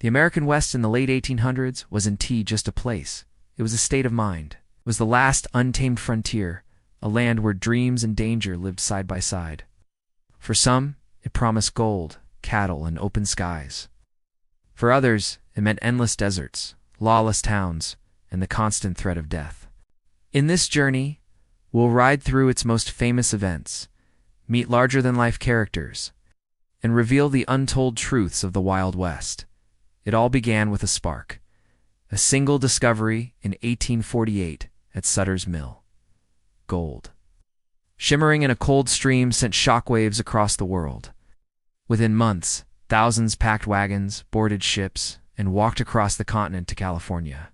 The American West in the late 1800s wasn't just a place. It was a state of mind. It was the last untamed frontier, a land where dreams and danger lived side by side. For some, it promised gold, cattle, and open skies. For others, it meant endless deserts, lawless towns, and the constant threat of death. In this journey, we'll ride through its most famous events, meet larger-than-life characters, and reveal the untold truths of the Wild West. It all began with a spark, a single discovery in 1848 at Sutter's Mill. Gold. Shimmering in a cold stream sent shockwaves across the world. Within months, thousands packed wagons, boarded ships, and walked across the continent to California.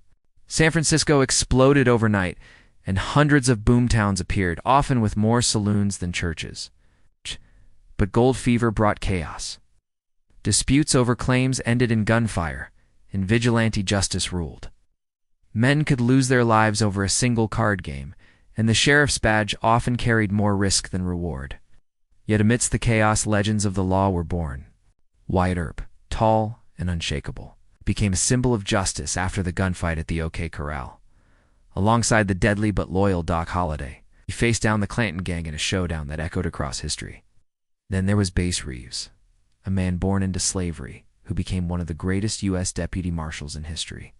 San Francisco exploded overnight, and hundreds of boomtowns appeared, often with more saloons than churches. But gold fever brought chaos. Disputes over claims ended in gunfire, and vigilante justice ruled. Men could lose their lives over a single card game, and the sheriff's badge often carried more risk than reward. Yet amidst the chaos, legends of the law were born. Wyatt Earp, tall and unshakable, became a symbol of justice after the gunfight at the OK Corral. Alongside the deadly but loyal Doc Holliday, he faced down the Clanton gang in a showdown that echoed across history. Then there was Reeves, a man born into slavery who became one of the greatest U.S. deputy marshals in history.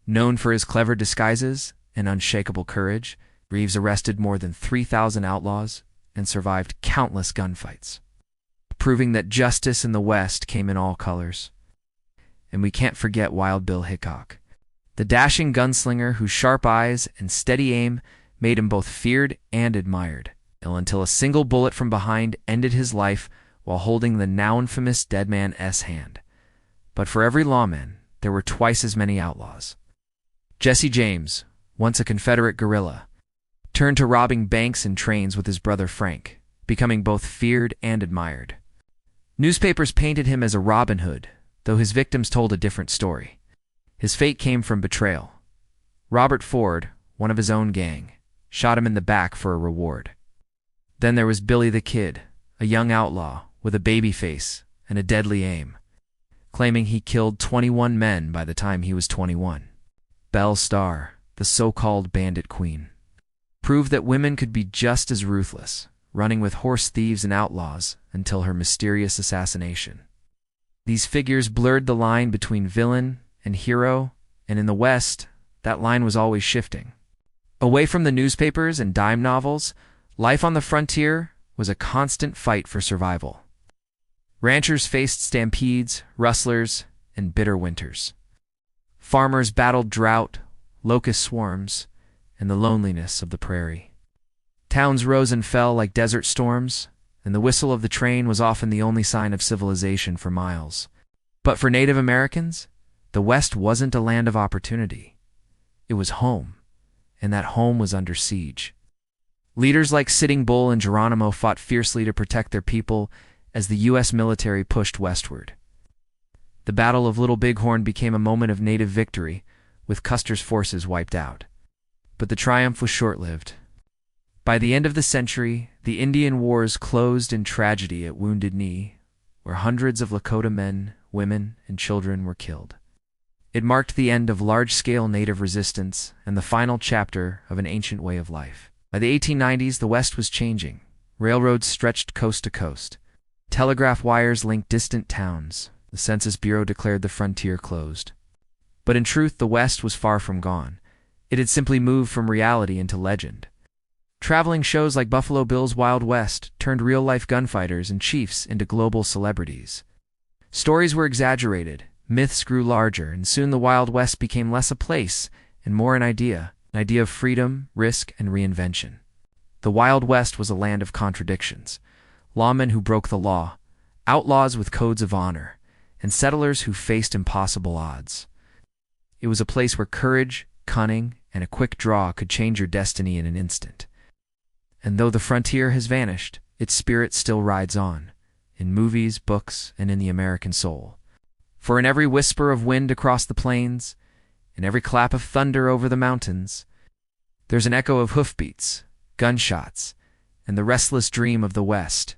Known for his clever disguises and unshakable courage, Reeves arrested more than 3,000 outlaws and survived countless gunfights, proving that justice in the West came in all colors. And we can't forget Wild Bill Hickok, the dashing gunslinger whose sharp eyes and steady aim made him both feared and admired, until a single bullet from behind ended his life while holding the now infamous Dead Man's hand. But for every lawman, there were twice as many outlaws. Jesse James, once a Confederate guerrilla, turned to robbing banks and trains with his brother Frank, becoming both feared and admired. Newspapers painted him as a Robin Hood, though his victims told a different story. His fate came from betrayal. Robert Ford, one of his own gang, shot him in the back for a reward. Then there was Billy the Kid, a young outlaw with a baby face and a deadly aim, claiming he killed 21 men by the time he was 21. Belle Starr, the so-called bandit queen, proved that women could be just as ruthless, running with horse thieves and outlaws until her mysterious assassination. These figures blurred the line between villain and hero, and in the West, that line was always shifting. Away from the newspapers and dime novels, life on the frontier was a constant fight for survival. Ranchers faced stampedes, rustlers, and bitter winters. Farmers battled drought, locust swarms, and the loneliness of the prairie. Towns rose and fell like desert storms, and the whistle of the train was often the only sign of civilization for miles. But for Native Americans, the West wasn't a land of opportunity. It was home, and that home was under siege. Leaders like Sitting Bull and Geronimo fought fiercely to protect their people as the U.S. military pushed westward. The Battle of Little Bighorn became a moment of Native victory, with Custer's forces wiped out. But the triumph was short-lived. By the end of the century, the Indian Wars closed in tragedy at Wounded Knee, where hundreds of Lakota men, women, and children were killed. It marked the end of large-scale Native resistance and the final chapter of an ancient way of life. By the 1890s, the West was changing. Railroads stretched coast to coast. Telegraph wires linked distant towns. The Census Bureau declared the frontier closed. But in truth, the West was far from gone. It had simply moved from reality into legend. Traveling shows like Buffalo Bill's Wild West turned real-life gunfighters and chiefs into global celebrities. Stories were exaggerated, myths grew larger, and soon the Wild West became less a place and more an idea of freedom, risk, and reinvention. The Wild West was a land of contradictions. Lawmen who broke the law, outlaws with codes of honor, and settlers who faced impossible odds. It was a place where courage, cunning, and a quick draw could change your destiny in an instant. And though the frontier has vanished, its spirit still rides on, in movies, books, and in the American soul. For in every whisper of wind across the plains, in every clap of thunder over the mountains, there's an echo of hoofbeats, gunshots, and the restless dream of the West,